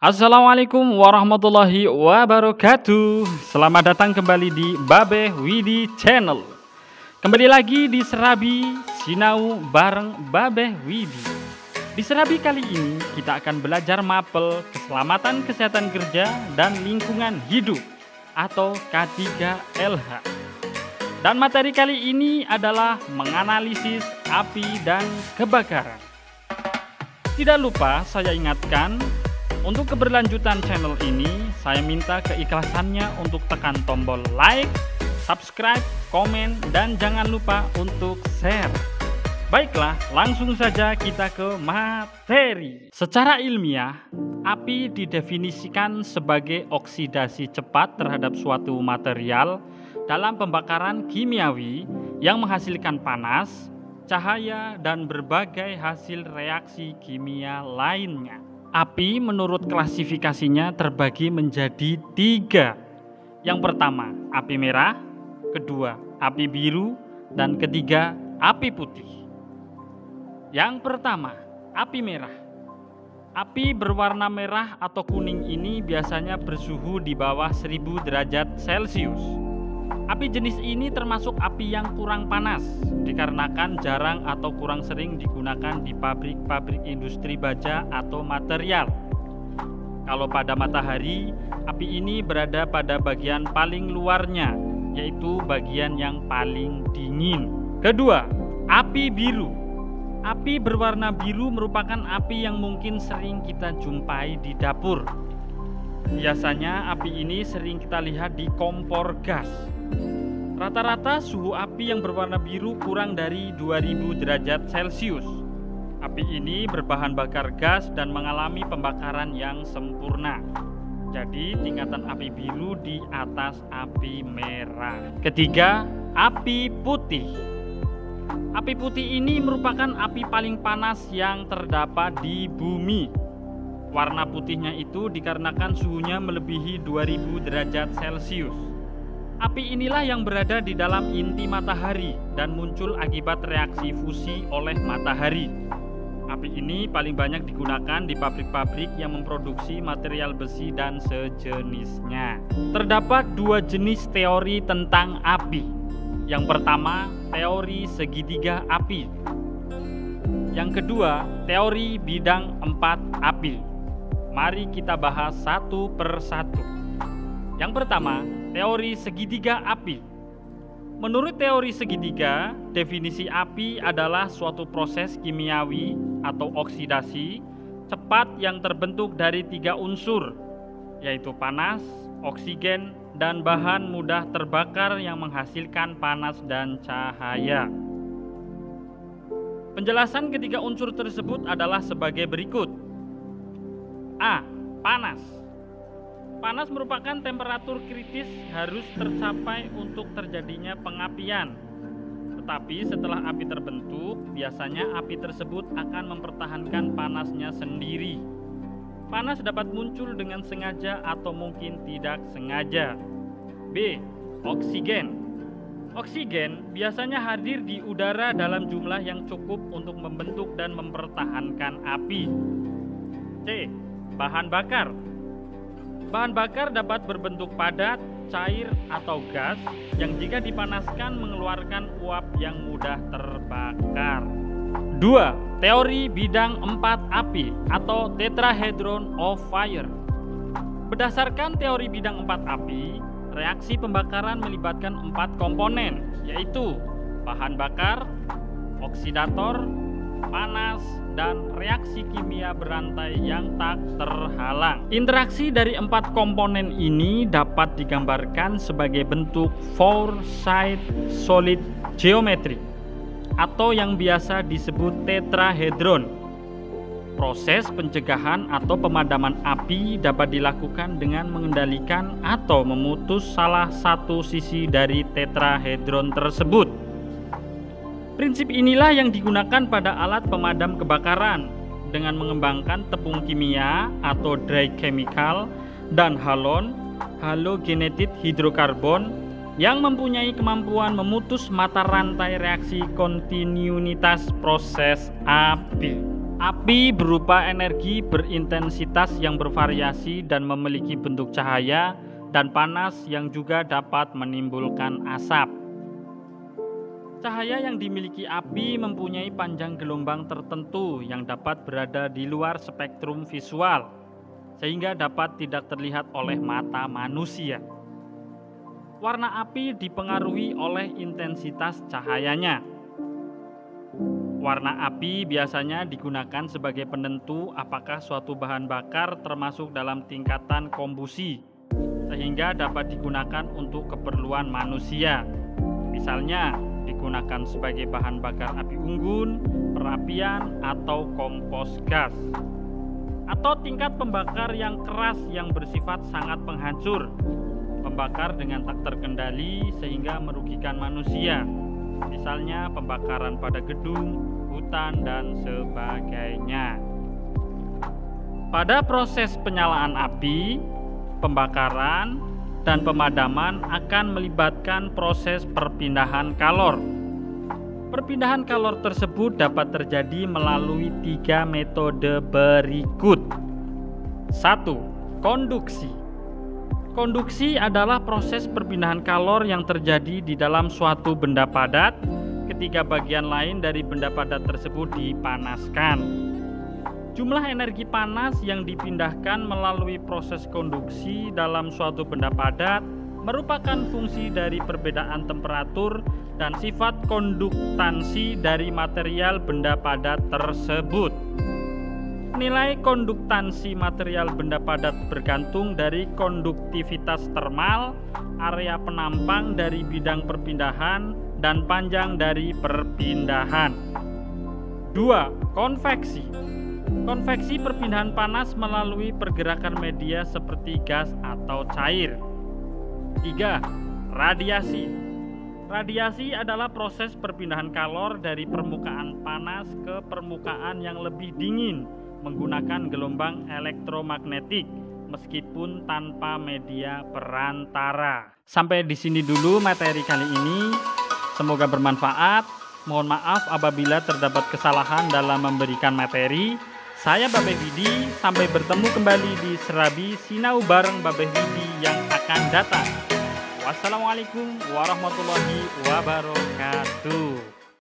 Assalamualaikum warahmatullahi wabarakatuh. Selamat datang kembali di Babeh Widi Channel. Kembali lagi di Serabi Sinau bareng Babeh Widi. Di Serabi kali ini kita akan belajar mapel keselamatan kesehatan kerja dan lingkungan hidup atau K3LH. Dan materi kali ini adalah menganalisis api dan kebakaran. Tidak lupa saya ingatkan, untuk keberlanjutan channel ini, saya minta keikhlasannya untuk tekan tombol like, subscribe, komen, dan jangan lupa untuk share. Baiklah, langsung saja kita ke materi. Secara ilmiah, api didefinisikan sebagai oksidasi cepat terhadap suatu material dalam pembakaran kimiawi yang menghasilkan panas, cahaya, dan berbagai hasil reaksi kimia lainnya. Api menurut klasifikasinya terbagi menjadi 3. Yang pertama, api merah, kedua, api biru, dan ketiga, api putih. Yang pertama, api merah. Api berwarna merah atau kuning ini biasanya bersuhu di bawah 1000 derajat Celcius. Api jenis ini termasuk api yang kurang panas, dikarenakan jarang atau kurang sering digunakan di pabrik-pabrik industri baja atau material. Kalau pada matahari, api ini berada pada bagian paling luarnya, yaitu bagian yang paling dingin. Kedua, api biru. Api berwarna biru merupakan api yang mungkin sering kita jumpai di dapur. Biasanya api ini sering kita lihat di kompor gas. Rata-rata suhu api yang berwarna biru kurang dari 2000 derajat Celcius. Api ini berbahan bakar gas dan mengalami pembakaran yang sempurna. Jadi tingkatan api biru di atas api merah. Ketiga, api putih. Api putih ini merupakan api paling panas yang terdapat di bumi. Warna putihnya itu dikarenakan suhunya melebihi 2000 derajat Celcius. Api inilah yang berada di dalam inti matahari dan muncul akibat reaksi fusi oleh matahari. Api ini paling banyak digunakan di pabrik-pabrik yang memproduksi material besi dan sejenisnya. Terdapat 2 jenis teori tentang api. Yang pertama, teori segitiga api. Yang kedua, teori bidang 4 api. Mari kita bahas satu per satu. Yang pertama, teori segitiga api. Menurut teori segitiga, definisi api adalah suatu proses kimiawi atau oksidasi cepat yang terbentuk dari 3 unsur, yaitu panas, oksigen, dan bahan mudah terbakar yang menghasilkan panas dan cahaya. Penjelasan ketiga unsur tersebut adalah sebagai berikut. A. Panas. Panas merupakan temperatur kritis harus tercapai untuk terjadinya pengapian. Tetapi setelah api terbentuk, biasanya api tersebut akan mempertahankan panasnya sendiri. Panas dapat muncul dengan sengaja atau mungkin tidak sengaja. B. Oksigen. Oksigen biasanya hadir di udara dalam jumlah yang cukup untuk membentuk dan mempertahankan api. C. Bahan bakar. Bahan bakar dapat berbentuk padat, cair, atau gas yang jika dipanaskan mengeluarkan uap yang mudah terbakar. 2. Teori bidang 4 api atau tetrahedron of fire. Berdasarkan teori bidang 4 api, reaksi pembakaran melibatkan 4 komponen, yaitu bahan bakar, oksidator, panas, dan reaksi kimia berantai yang tak terhalang. Interaksi dari 4 komponen ini dapat digambarkan sebagai bentuk four-side solid geometry atau yang biasa disebut tetrahedron. Proses pencegahan atau pemadaman api dapat dilakukan dengan mengendalikan atau memutus salah satu sisi dari tetrahedron tersebut. Prinsip inilah yang digunakan pada alat pemadam kebakaran dengan mengembangkan tepung kimia atau dry chemical dan halogenated hidrokarbon yang mempunyai kemampuan memutus mata rantai reaksi kontinuitas proses api. Api berupa energi berintensitas yang bervariasi dan memiliki bentuk cahaya dan panas yang juga dapat menimbulkan asap. Cahaya yang dimiliki api mempunyai panjang gelombang tertentu yang dapat berada di luar spektrum visual, sehingga dapat tidak terlihat oleh mata manusia. Warna api dipengaruhi oleh intensitas cahayanya. Warna api biasanya digunakan sebagai penentu apakah suatu bahan bakar termasuk dalam tingkatan kombusi, sehingga dapat digunakan untuk keperluan manusia. Misalnya, digunakan sebagai bahan bakar api unggun, perapian, atau kompos gas. Atau tingkat pembakar yang keras yang bersifat sangat penghancur, membakar dengan tak terkendali sehingga merugikan manusia. Misalnya pembakaran pada gedung, hutan, dan sebagainya. Pada proses penyalaan api, pembakaran, dan pemadaman akan melibatkan proses perpindahan kalor. Perpindahan kalor tersebut dapat terjadi melalui 3 metode berikut. 1. Konduksi. Konduksi adalah proses perpindahan kalor yang terjadi di dalam suatu benda padat ketika bagian lain dari benda padat tersebut dipanaskan. Jumlah energi panas yang dipindahkan melalui proses konduksi dalam suatu benda padat merupakan fungsi dari perbedaan temperatur dan sifat konduktansi dari material benda padat tersebut. Nilai konduktansi material benda padat bergantung dari konduktivitas termal, area penampang dari bidang perpindahan, dan panjang dari perpindahan. 2. Konveksi. Konveksi perpindahan panas melalui pergerakan media seperti gas atau cair. 3. Radiasi. Radiasi adalah proses perpindahan kalor dari permukaan panas ke permukaan yang lebih dingin menggunakan gelombang elektromagnetik meskipun tanpa media perantara. Sampai di sini dulu materi kali ini. Semoga bermanfaat. Mohon maaf apabila terdapat kesalahan dalam memberikan materi. Saya Babeh Widi, sampai bertemu kembali di Serabi Sinau bareng Babeh Widi yang akan datang. Wassalamualaikum warahmatullahi wabarakatuh.